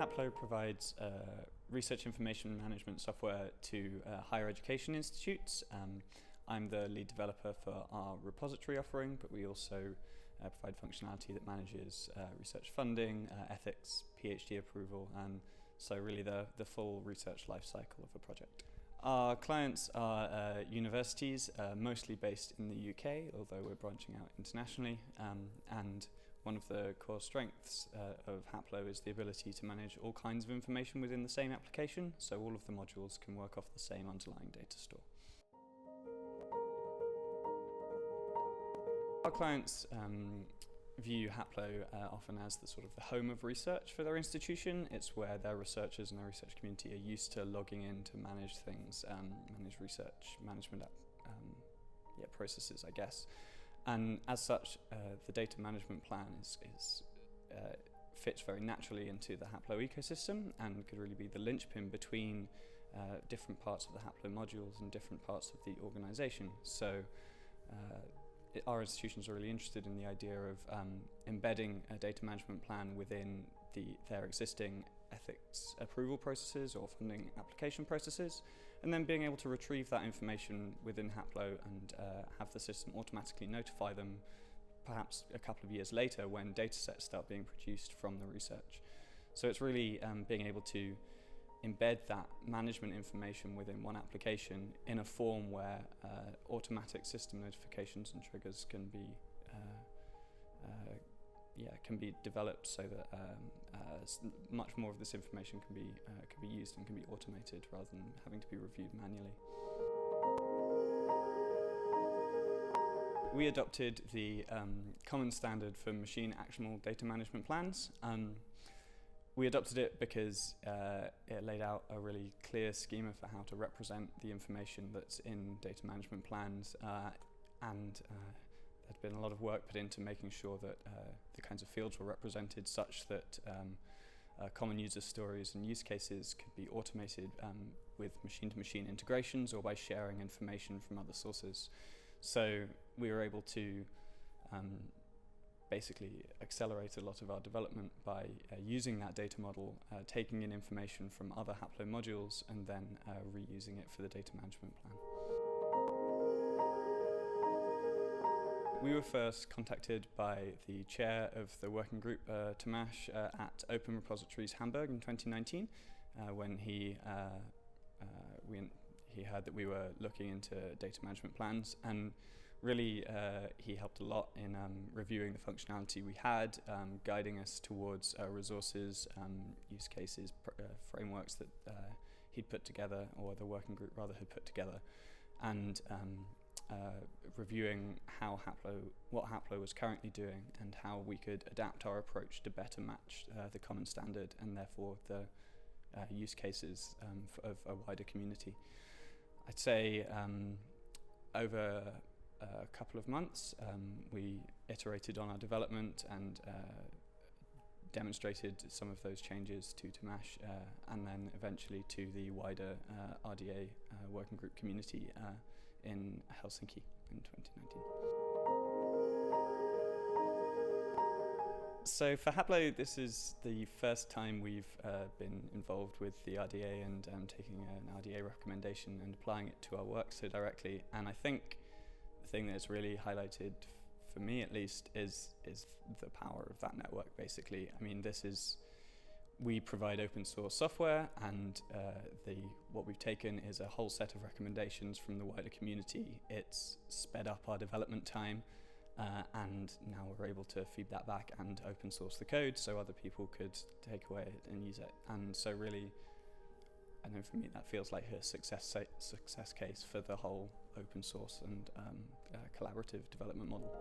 Haplo provides research information management software to higher education institutes. I'm the lead developer for our repository offering, but we also provide functionality that manages research funding, ethics, PhD approval, and so really the full research life cycle of a project. Our clients are universities, mostly based in the UK, although we're branching out internationally, and one of the core strengths of Haplo is the ability to manage all kinds of information within the same application, so all of the modules can work off the same underlying data store. Our clients view Haplo often as the sort of the home of research for their institution. It's where their researchers and their research community are used to logging in to manage things, manage research management processes, I guess. And as such, the data management plan fits very naturally into the Haplo ecosystem and could really be the linchpin between different parts of the Haplo modules and different parts of the organization. So our institutions are really interested in the idea of embedding a data management plan within their existing ethics approval processes or funding application processes, and then being able to retrieve that information within Haplo and have the system automatically notify them perhaps a couple of years later when data sets start being produced from the research. So it's really being able to embed that management information within one application in a form where automatic system notifications and triggers can be developed so that much more of this information can be used and can be automated rather than having to be reviewed manually. We adopted the Common Standard for Machine-Actionable Data Management Plans. We adopted it because it laid out a really clear schema for how to represent the information that's in data management plans, and there'd been a lot of work put into making sure that the kinds of fields were represented such that common user stories and use cases could be automated with machine-to-machine integrations or by sharing information from other sources. So we were able to basically accelerate a lot of our development by using that data model, taking in information from other Haplo modules and then reusing it for the data management plan. We were first contacted by the chair of the working group, Tomasz, at Open Repositories Hamburg in 2019, when he heard that we were looking into data management plans, and really he helped a lot in reviewing the functionality we had, guiding us towards resources, use cases, frameworks that he'd put together, or the working group rather had put together, and reviewing what Haplo was currently doing and how we could adapt our approach to better match the common standard and therefore the use cases of a wider community. I'd say over a couple of months we iterated on our development and demonstrated some of those changes to Tomasz and then eventually to the wider RDA working group community in Helsinki in 2019. So for Haplo, this is the first time we've been involved with the RDA and taking an RDA recommendation and applying it to our work so directly. And I think the thing that's really highlighted, for me at least, is the power of that network, basically. I mean, we provide open source software, and what we've taken is a whole set of recommendations from the wider community. It's sped up our development time, and now we're able to feed that back and open source the code so other people could take away it and use it. And so really, I know for me that feels like a success case for the whole open source and collaborative development model.